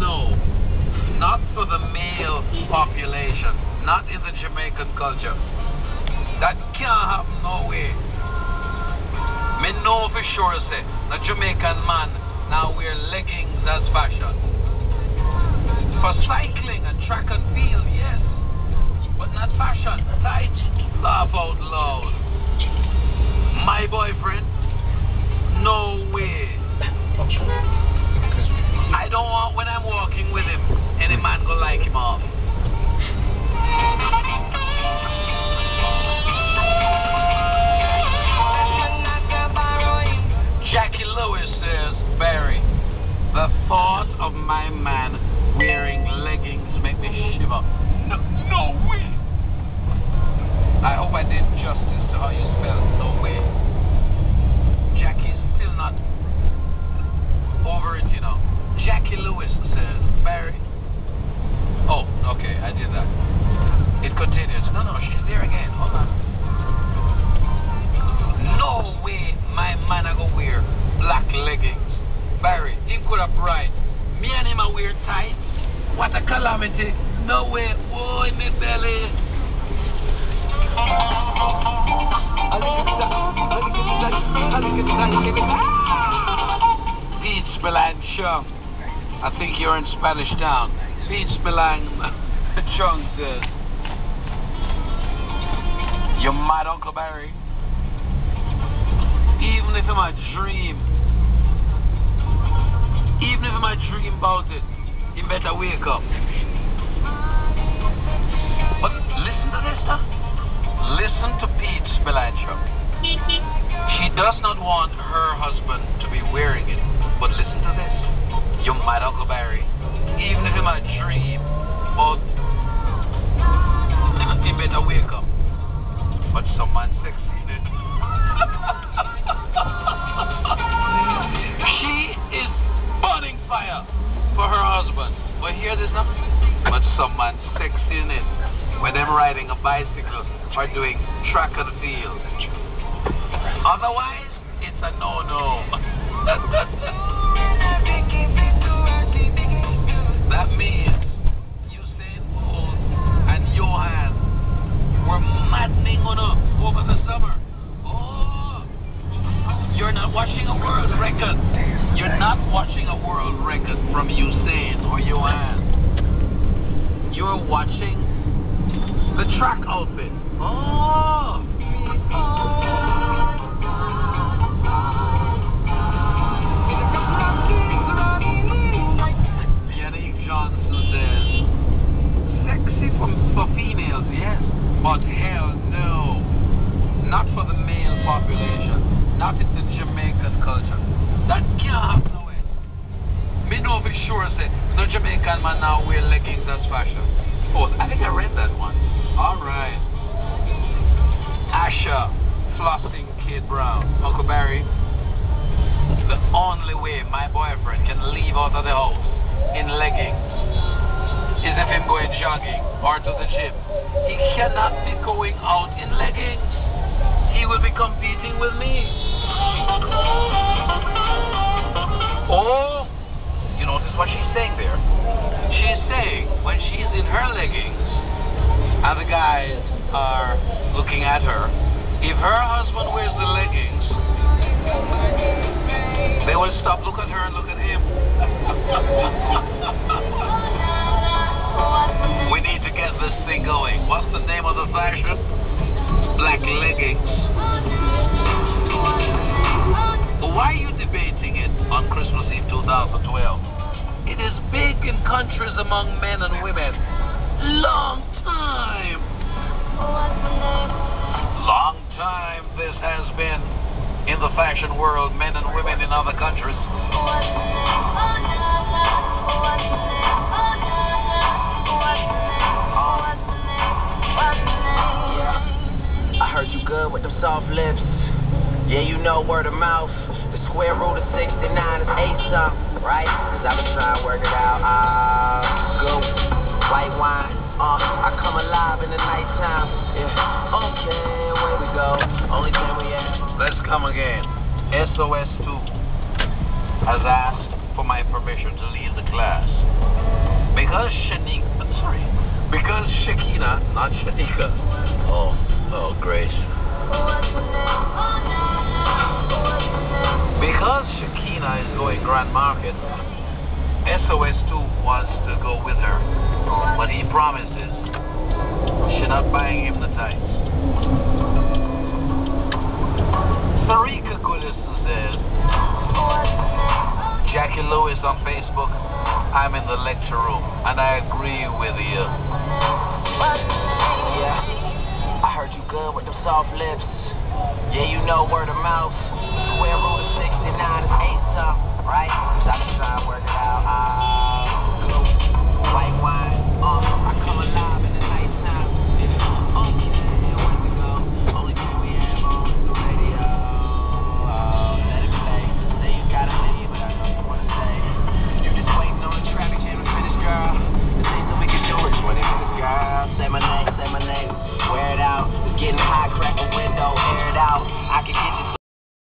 no. Not for the male population. Not in the Jamaican culture. That can't happen no way. Me know for sure say the Jamaican man now wear leggings as fashion. For cycling and track and field, yes. But not fashion. Tight. Laugh out loud. My boyfriend? No way. I don't want when I'm walking with him, any man go like him off. Jackie Lewis says, Barry, the thought of my man wearing leggings make me shiver. No way. I hope I did justice to how you spell no way. Jackie's still not over it, you know. Jackie Lewis says, Barry. Oh, okay, I did that. It continues. No, she's there again. Hold on. No way my man I go wear black leggings. Barry, him could have right. Me and him I wear tights. What a calamity. No way. Boy, me belly. Pete Spillane Chung. I think you're in Spanish Town. Pete Spillane Chung says, you're mad, Uncle Barry. Even if I'm a dream about it, you better wake up. But listen to this stuff. Listen to Pete Spillane Chung. She does not want her husband to be wearing it. But listen to this. You're mad, Uncle Barry. Even if it's a dream, but you better wake up. But some man succeeded. She is burning fire for her husband. But hear this now? But some man sexing it when them riding a bicycle or doing track and field. Otherwise, it's a no-no. That means Usain Bolt and Johan were maddening on up over the summer. Oh, you're not watching a world record. You're not watching a world record from Usain or Johan. You're watching the track outfit. Oh. For females, yes, but hell no. Not for the male population. Not in the Jamaican culture. That can't happen no way. Me know for sure say no Jamaican man now wear leggings as fashion. Oh, I think I read that one. Alright. Asha Flossing Kid Brown. Uncle Barry, the only way my boyfriend can leave out of the house in leggings is if him going jogging or to the gym. He cannot be going out in leggings. He will be competing with me. Oh, you notice what she's saying there? She's saying when she's in her leggings and the guys are looking at her, if her husband wears the leggings, they will stop, look at her and look at him. We need to get this thing going. What's the name of the fashion? Black leggings. Why are you debating it on Christmas Eve 2012? It is big in countries among men and women. Long time. Long time this has been in the fashion world, men and women in other countries. I heard you good with them soft lips. Yeah, you know word of mouth. The square root of 69 is 8-something, right? Cause I've been trying to work it out. Go, white wine. I come alive in the nighttime. Yeah, okay, where we go. Only thing we at. Let's come again. SOS2 has asked for my permission to leave the class. because Shakina, not Shanika. Oh, Grace. Because Shakina is going Grand Market, SOS2 wants to go with her, but he promises she's not buying him the tights. Sarika Gullison says, Jackie Lewis on Facebook, I'm in the lecture room, and I agree with you. Yeah, I heard you good with them soft lips. Yeah, you know word of mouth. Square root of 69 is 8 something, right? Cause I been trying to work it out. White wine, I come alive in the nighttime. Okay, when we go, only thing we have on is the radio. Let it play. Say you gotta leave, but I know you wanna stay. You just waiting on the traffic jam to finish, girl. The things that we can do in 20 minutes, girl. Say my